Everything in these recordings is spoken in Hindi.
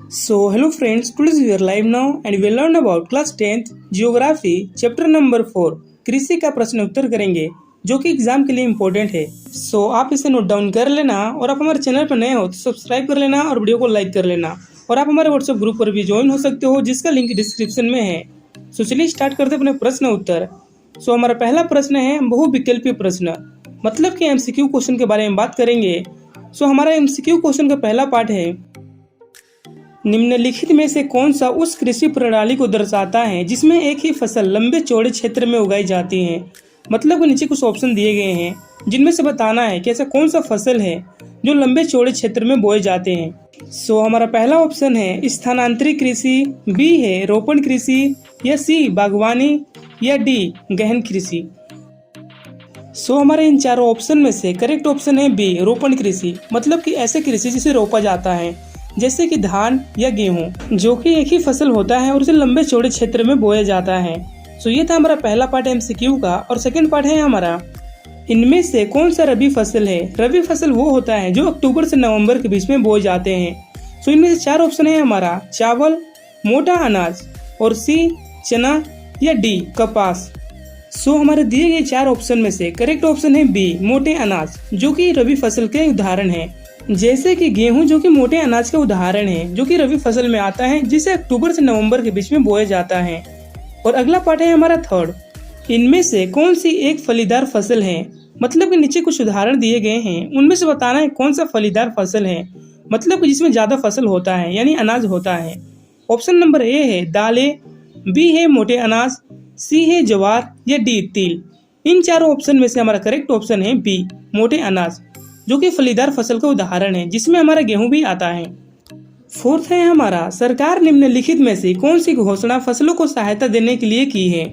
Hello friends, today we are live now and we will learn about class 10th Geography chapter number 4 कृषि का प्रश्न उत्तर करेंगे जो कि एग्जाम के लिए इम्पोर्टेंट है। आप इसे नोट डाउन कर लेना और आप हमारे चैनल पर नए हो तो सब्सक्राइब कर लेना और वीडियो को लाइक कर लेना और आप हमारे व्हाट्सएप ग्रुप पर भी ज्वाइन हो सकते हो जिसका लिंक डिस्क्रिप्शन में है। चलिए स्टार्ट करते हैं अपने प्रश्न उत्तर। हमारा पहला प्रश्न है बहुविकल्पीय प्रश्न, मतलब कि एमसीक्यू क्वेश्चन के बारे में बात करेंगे। हमारा एमसीक्यू क्वेश्चन का पहला पार्ट है, निम्नलिखित में से कौन सा उस कृषि प्रणाली को दर्शाता है जिसमें एक ही फसल लंबे चौड़े क्षेत्र में उगाई जाती है। मतलब कि नीचे कुछ ऑप्शन दिए गए हैं जिनमें से बताना है कि ऐसा कौन सा फसल है जो लंबे चौड़े क्षेत्र में बोए जाते हैं। हमारा पहला ऑप्शन है स्थानांतरित कृषि, बी है रोपण कृषि, या सी बागवानी, या डी गहन कृषि। हमारे इन चारों ऑप्शन में से करेक्ट ऑप्शन है बी रोपण कृषि, मतलब कि ऐसे कृषि जिसे रोपा जाता है जैसे कि धान या गेहूं, जो कि एक ही फसल होता है और उसे लंबे चौड़े क्षेत्र में बोया जाता है। ये था हमारा पहला पार्ट एमसीक्यू का। और सेकंड पार्ट है हमारा, इनमें से कौन सा रबी फसल है। रबी फसल वो होता है जो अक्टूबर से नवंबर के बीच में बोए जाते हैं। इनमें से चार ऑप्शन है हमारा, चावल, मोटा अनाज, और सी चना, या डी कपास। हमारे दिए गए चार ऑप्शन में से करेक्ट ऑप्शन है बी मोटे अनाज, जो कि रबी फसल के उदाहरण है। जैसे कि गेहूं जो कि मोटे अनाज का उदाहरण है जो कि रबी फसल में आता है जिसे अक्टूबर से नवंबर के बीच में बोया जाता है। और अगला पार्ट है हमारा थर्ड, इनमें से कौन सी एक फलीदार फसल है। मतलब कि नीचे कुछ उदाहरण दिए गए हैं उनमें से बताना है कौन सा फलीदार फसल है, मतलब कि जिसमें ज्यादा फसल होता है यानी अनाज होता है। ऑप्शन नंबर ए है दालें, बी है मोटे अनाज, सी है ज्वार, या डी तिल। इन चारों ऑप्शन में से हमारा करेक्ट ऑप्शन है बी मोटे अनाज, जो कि फलीदार फसल का उदाहरण है जिसमें हमारा गेहूं भी आता है। फोर्थ है हमारा, सरकार निम्नलिखित में से कौन सी घोषणा फसलों को सहायता देने के लिए की है।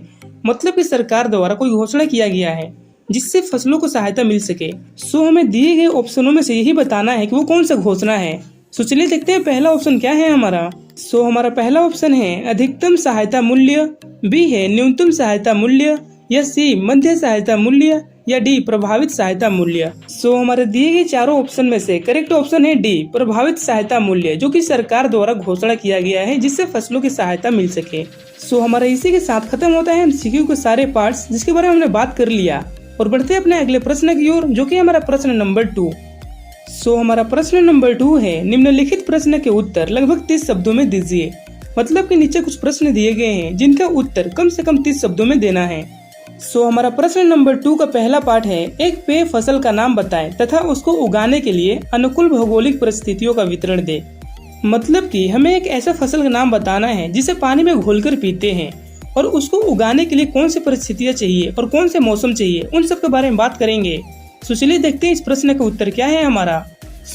मतलब कि सरकार द्वारा कोई घोषणा किया गया है जिससे फसलों को सहायता मिल सके। हमें दिए गए ऑप्शनों में से यही बताना है कि वो कौन सा घोषणा है। चलिए देखते हैं पहला ऑप्शन क्या है हमारा। हमारा पहला ऑप्शन है अधिकतम सहायता मूल्य, बी है न्यूनतम सहायता मूल्य, या सी मध्य सहायता मूल्य, या डी प्रभावित सहायता मूल्य। हमारे दिए गए चारों ऑप्शन में से करेक्ट ऑप्शन है डी प्रभावित सहायता मूल्य, जो कि सरकार द्वारा घोषणा किया गया है जिससे फसलों की सहायता मिल सके। हमारा इसी के साथ खत्म होता है एमसीक्यू के सारे पार्ट्स जिसके बारे में हमने बात कर लिया। और बढ़ते हैं अपने अगले प्रश्न की ओर जो कि हमारा प्रश्न नंबर 2। हमारा प्रश्न नंबर 2 है, निम्नलिखित प्रश्न के उत्तर लगभग 30 शब्दों में दीजिए। मतलब कि नीचे कुछ प्रश्न दिए गए हैं जिनका उत्तर कम से कम 30 शब्दों में देना है। हमारा प्रश्न नंबर 2 का पहला पार्ट है, एक पेय फसल का नाम बताएं तथा उसको उगाने के लिए अनुकूल भौगोलिक परिस्थितियों का विवरण दे। मतलब कि हमें एक ऐसा फसल का नाम बताना है जिसे पानी में घोलकर पीते हैं और उसको उगाने के लिए कौन सी परिस्थितियाँ चाहिए और कौन से मौसम चाहिए, उन सब के बारे में बात करेंगे। चलिए देखते हैं इस प्रश्न का उत्तर क्या है हमारा।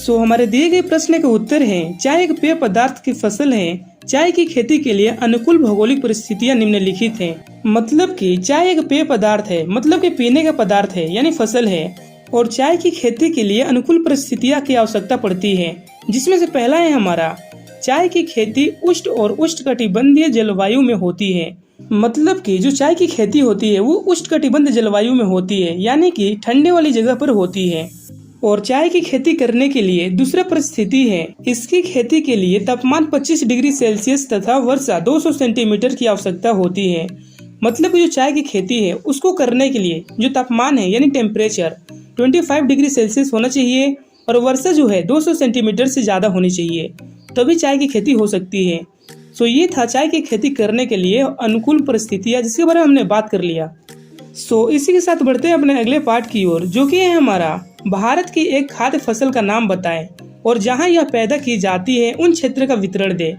हमारे दिए गए प्रश्न के उत्तर है, चाय एक पेय पदार्थ की फसल है। चाय की खेती के लिए अनुकूल भौगोलिक परिस्थितियां निम्नलिखित हैं। मतलब कि चाय एक पेय पदार्थ है, मतलब कि पीने का पदार्थ है यानी फसल है, और चाय की खेती के लिए अनुकूल परिस्थितियां की आवश्यकता पड़ती है। जिसमें से पहला है हमारा, चाय की खेती उष्ण और उष्णकटिबंधीय जलवायु में होती है। मतलब कि जो चाय की खेती होती है वो उष्णकटिबंधीय जलवायु में होती है, यानी कि ठंडे वाली जगह पर होती है। और चाय की खेती करने के लिए दूसरा परिस्थिति है, इसकी खेती के लिए तापमान 25 डिग्री सेल्सियस तथा वर्षा 200 सेंटीमीटर की आवश्यकता होती है। मतलब जो चाय की खेती है उसको करने के लिए जो तापमान है यानी टेम्परेचर 25 डिग्री सेल्सियस होना चाहिए और वर्षा जो है 200 सेंटीमीटर से ज्यादा होनी चाहिए, तभी चाय की खेती हो सकती है। ये था चाय की खेती करने के लिए अनुकूल परिस्थितियाँ जिसके बारे में हमने बात कर लिया। इसी के साथ बढ़ते हैं अपने अगले पार्ट की ओर जो कि है हमारा, भारत की एक खाद्य फसल का नाम बताएं और जहां यह पैदा की जाती है उन क्षेत्र का विवरण दे।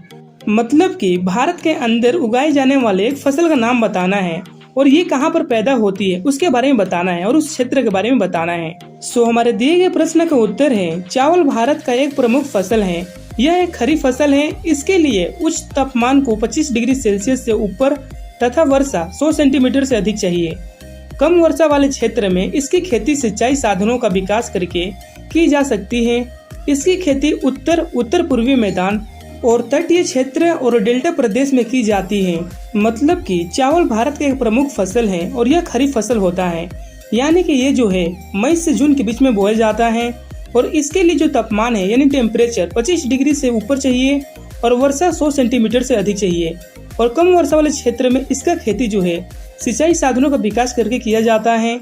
मतलब कि भारत के अंदर उगाए जाने वाले एक फसल का नाम बताना है और ये कहां पर पैदा होती है उसके बारे में बताना है और उस क्षेत्र के बारे में बताना है। हमारे दिए गए प्रश्न का उत्तर है, चावल भारत का एक प्रमुख फसल है। यह एक खरीफ फसल है। इसके लिए उच्च तापमान को 25 डिग्री सेल्सियस से ऊपर तथा वर्षा 100 सेंटीमीटर से अधिक चाहिए। कम वर्षा वाले क्षेत्र में इसकी खेती सिंचाई साधनों का विकास करके की जा सकती है। इसकी खेती उत्तर पूर्वी मैदान और तटीय क्षेत्र और डेल्टा प्रदेश में की जाती है। मतलब कि चावल भारत का एक प्रमुख फसल है और यह खरीफ फसल होता है, यानी कि ये जो है मई से जून के बीच में बोया जाता है और इसके लिए जो तापमान है यानी टेम्परेचर 25 डिग्री से ऊपर चाहिए और वर्षा 100 सेंटीमीटर से अधिक चाहिए। और कम वर्षा वाले क्षेत्र में इसका खेती जो है सिंचाई साधनों का विकास करके किया जाता है।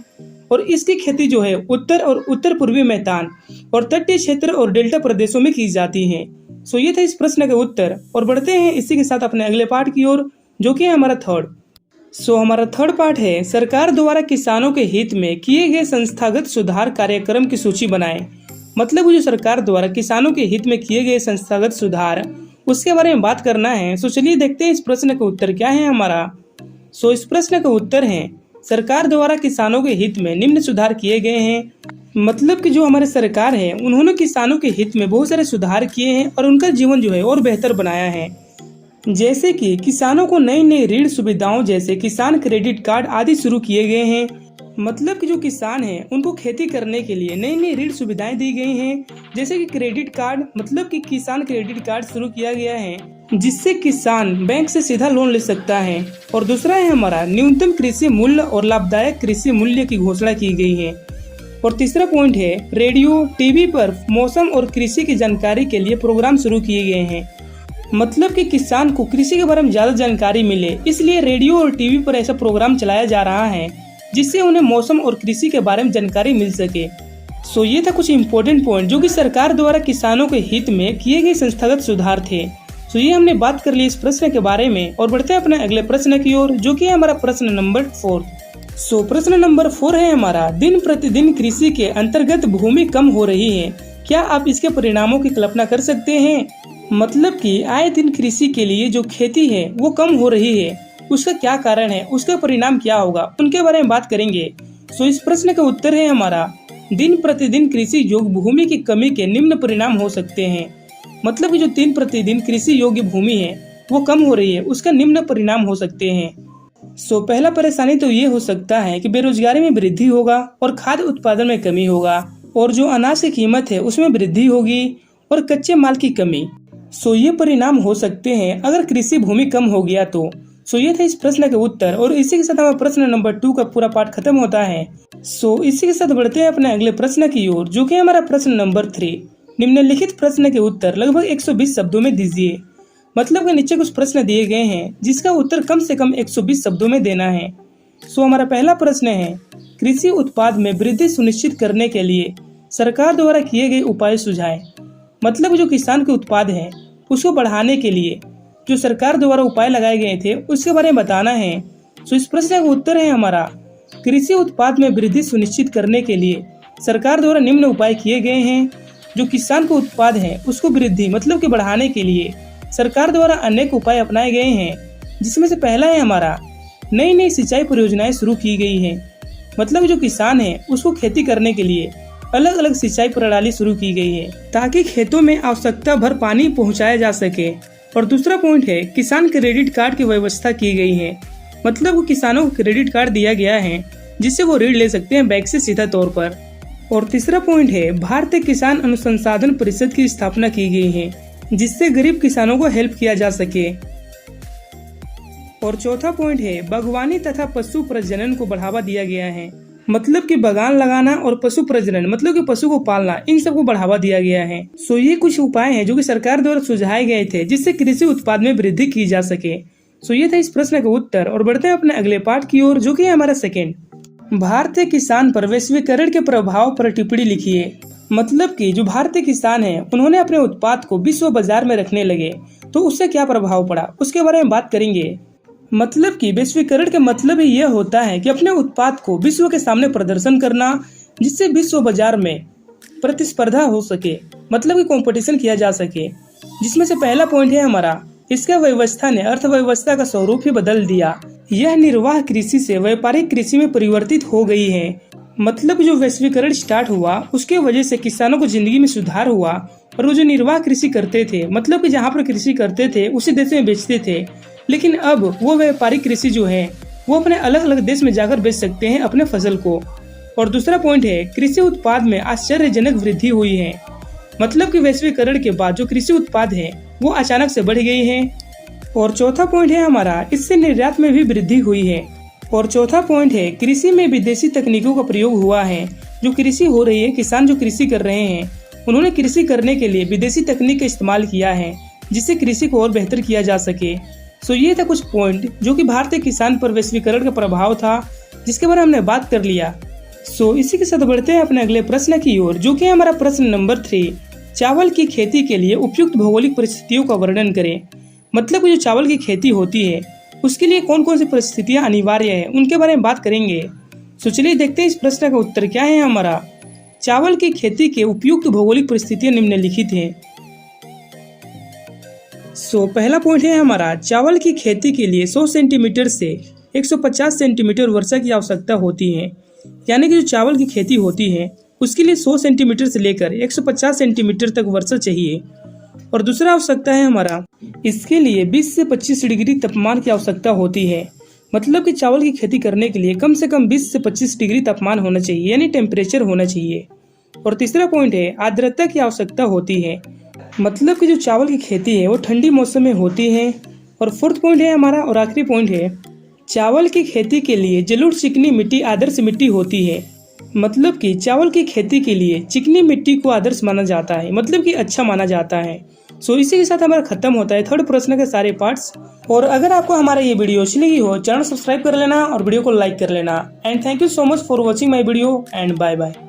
और इसकी खेती जो है उत्तर और उत्तर पूर्वी मैदान और तटीय क्षेत्र और डेल्टा प्रदेशों में की जाती है। सो ये था इस प्रश्न का उत्तर। और बढ़ते हैं इसी के साथ अपने अगले पार्ट की ओर, जो कि है हमारा थर्ड। हमारा थर्ड पार्ट है, सरकार द्वारा किसानों के हित में किए गए संस्थागत सुधार कार्यक्रम की सूची बनाएं। मतलब जो सरकार द्वारा किसानों के हित में किए गए संस्थागत सुधार, उसके बारे में बात करना है। चलिए देखते हैं इस प्रश्न का उत्तर क्या है हमारा। इस प्रश्न का उत्तर है, सरकार द्वारा किसानों के हित में निम्न सुधार किए गए हैं। मतलब कि जो हमारे सरकार है उन्होंने किसानों के हित में बहुत सारे सुधार किए हैं और उनका जीवन जो है और बेहतर बनाया है। जैसे कि किसानों को नई नई ऋण सुविधाओं जैसे किसान क्रेडिट कार्ड आदि शुरू किए गए हैं। मतलब कि जो किसान हैं उनको खेती करने के लिए नई नई ऋण सुविधाएं दी गई हैं, जैसे कि क्रेडिट कार्ड, मतलब कि किसान क्रेडिट कार्ड शुरू किया गया है जिससे किसान बैंक से सीधा लोन ले सकता है। और दूसरा है हमारा न्यूनतम कृषि मूल्य और लाभदायक कृषि मूल्य की घोषणा की गई है। और तीसरा पॉइंट है, रेडियो टीवी पर मौसम और कृषि की जानकारी के लिए प्रोग्राम शुरू किए गए हैं। मतलब कि किसान को कृषि के बारे में ज्यादा जानकारी मिले, इसलिए रेडियो और टीवी पर ऐसा प्रोग्राम चलाया जा रहा है जिससे उन्हें मौसम और कृषि के बारे में जानकारी मिल सके। ये था कुछ इम्पोर्टेंट पॉइंट जो कि सरकार द्वारा किसानों के हित में किए गए संस्थागत सुधार थे। ये हमने बात कर ली इस प्रश्न के बारे में। और बढ़ते हैं अपने अगले प्रश्न की ओर, जो कि है हमारा प्रश्न नंबर 4। प्रश्न नंबर 4 है हमारा, दिन प्रतिदिन कृषि के अंतर्गत भूमि कम हो रही है, क्या आप इसके परिणामों की कल्पना कर सकते हैं? मतलब कि आए दिन कृषि के लिए जो खेती है वो कम हो रही है, उसका क्या कारण है, उसका परिणाम क्या होगा, उनके बारे में बात करेंगे। इस प्रश्न का उत्तर है हमारा, दिन प्रतिदिन कृषि योग्य भूमि की कमी के निम्न परिणाम हो सकते हैं। मतलब कि जो दिन प्रतिदिन कृषि योग्य भूमि है वो कम हो रही है, उसका निम्न परिणाम हो सकते हैं। पहला परेशानी तो ये हो सकता है कि बेरोजगारी में वृद्धि होगा और खाद्य उत्पादन में कमी होगा, और जो अनाज की कीमत है उसमें वृद्धि होगी और कच्चे माल की कमी। ये परिणाम हो सकते हैं अगर कृषि भूमि कम हो गया तो। ये था इस प्रश्न का उत्तर। और इसी के साथ हमारा प्रश्न नंबर 2 का पूरा पाठ खत्म होता है। इसी के साथ बढ़ते हैं अपने अगले प्रश्न की ओर, जो कि हमारा प्रश्न नंबर 3। निम्नलिखित प्रश्न के उत्तर लगभग 120 शब्दों में दीजिए। मतलब कि नीचे कुछ प्रश्न दिए गए हैं जिसका उत्तर कम से कम 120 शब्दों में देना है। हमारा पहला प्रश्न है, कृषि उत्पाद में वृद्धि सुनिश्चित करने के लिए सरकार द्वारा किए गए उपाय सुझाएं। मतलब जो किसान के उत्पाद है उसको बढ़ाने के लिए जो सरकार द्वारा उपाय लगाए गए थे उसके बारे में बताना है। इस प्रश्न का उत्तर है हमारा, कृषि उत्पाद में वृद्धि सुनिश्चित करने के लिए सरकार द्वारा निम्न उपाय किए गए हैं। जो किसान के उत्पाद है उसको वृद्धि मतलब कि बढ़ाने के लिए सरकार द्वारा अनेक उपाय अपनाए गए हैं, जिसमें से पहला है हमारा, नई नई सिंचाई परियोजनाएं शुरू की गई हैं। मतलब जो किसान है उसको खेती करने के लिए अलग अलग सिंचाई प्रणाली शुरू की गई है ताकि खेतों में आवश्यकता भर पानी पहुंचाया जा सके। और दूसरा पॉइंट है, किसान क्रेडिट कार्ड की व्यवस्था की गई है। मतलब किसानों को क्रेडिट कार्ड दिया गया है जिससे वो ऋण ले सकते हैं बैंक से सीधा तौर पर। और तीसरा पॉइंट है, भारतीय किसान अनुसंधान परिषद की स्थापना की गई है जिससे गरीब किसानों को हेल्प किया जा सके। और चौथा पॉइंट है, बागवानी तथा पशु प्रजनन को बढ़ावा दिया गया है। मतलब कि बागान लगाना और पशु प्रजनन मतलब कि पशु को पालना, इन सबको बढ़ावा दिया गया है। ये कुछ उपाय हैं जो कि सरकार द्वारा सुझाए गए थे जिससे कृषि उत्पाद में वृद्धि की जा सके। ये था इस प्रश्न का उत्तर। और बढ़ते हैं अपने अगले पार्ट की ओर, जो कि है हमारा सेकेंड। भारतीय किसान पर वैश्वीकरण के प्रभाव पर टिप्पणी लिखिए। मतलब कि जो भारतीय किसान हैं उन्होंने अपने उत्पाद को विश्व बाजार में रखने लगे तो उससे क्या प्रभाव पड़ा, उसके बारे में बात करेंगे। मतलब कि वैश्वीकरण का मतलब ही यह होता है कि अपने उत्पाद को विश्व के सामने प्रदर्शन करना जिससे विश्व बाजार में प्रतिस्पर्धा हो सके, मतलब कि कंपटीशन किया जा सके। जिसमें से पहला पॉइंट है हमारा, इसका व्यवस्था ने अर्थव्यवस्था का स्वरूप ही बदल दिया। यह निर्वाह कृषि से व्यापारिक कृषि में परिवर्तित हो गई है। मतलब जो वैश्वीकरण स्टार्ट हुआ उसके वजह से किसानों को जिंदगी में सुधार हुआ और वो जो निर्वाह कृषि करते थे, मतलब कि जहाँ पर कृषि करते थे उसी देश में बेचते थे, लेकिन अब वो व्यापारिक कृषि जो है वो अपने अलग अलग देश में जाकर बेच सकते हैं अपने फसल को। और दूसरा पॉइंट है, कृषि उत्पाद में आश्चर्यजनक वृद्धि हुई है। मतलब कि वैश्वीकरण के बाद जो कृषि उत्पाद है वो अचानक से बढ़ गई है। और चौथा पॉइंट है हमारा, इससे निर्यात में भी वृद्धि हुई है। और चौथा पॉइंट है, कृषि में विदेशी तकनीकों का प्रयोग हुआ है। जो कृषि हो रही है, किसान जो कृषि कर रहे हैं उन्होंने कृषि करने के लिए विदेशी तकनीक का इस्तेमाल किया है जिससे कृषि को और बेहतर किया जा सके। सो ये था कुछ पॉइंट जो कि भारतीय किसान पर वैश्वीकरण का प्रभाव था, जिसके बारे में हमने बात कर लिया। सो इसी के साथ बढ़ते हैं अपने अगले प्रश्न की ओर, जो कि हमारा प्रश्न नंबर 3। चावल की खेती के लिए उपयुक्त भौगोलिक परिस्थितियों का वर्णन करें। मतलब जो चावल की खेती होती है उसके लिए कौन कौन सी परिस्थितियां अनिवार्य है, उनके बारे में बात करेंगे। सो चलिए देखते हैं इस प्रश्न का उत्तर क्या है हमारा। चावल की खेती के उपयुक्त भौगोलिक परिस्थितियां निम्नलिखित हैं। सो पहला पॉइंट है हमारा, चावल की खेती के लिए 100 सेंटीमीटर से 150 सेंटीमीटर वर्षा की आवश्यकता होती है। यानी कि जो चावल की खेती होती है उसके लिए 100 सेंटीमीटर से लेकर 150 सेंटीमीटर तक वर्षा चाहिए। और दूसरा आवश्यकता है हमारा, इसके लिए 20 से 25 डिग्री तापमान की आवश्यकता होती है। मतलब कि चावल की खेती करने के लिए कम से कम 20 से 25 डिग्री तापमान होना चाहिए, यानी टेम्परेचर होना चाहिए। और तीसरा पॉइंट है, आर्द्रता की आवश्यकता होती है। मतलब कि जो चावल की खेती है वो ठंडी मौसम में होती है। और फोर्थ पॉइंट है हमारा और आखिरी पॉइंट है, चावल की खेती के लिए जलोढ़ चिकनी मिट्टी आदर्श मिट्टी होती है। मतलब कि चावल की खेती के लिए चिकनी मिट्टी को आदर्श माना जाता है, मतलब कि अच्छा माना जाता है। सो इसी के साथ हमारा खत्म होता है थर्ड प्रश्न के सारे पार्ट्स। और अगर आपको हमारा ये वीडियो अच्छी लगी हो, चैनल सब्सक्राइब कर लेना और वीडियो को लाइक कर लेना। And thank you so much for watching my video and bye bye.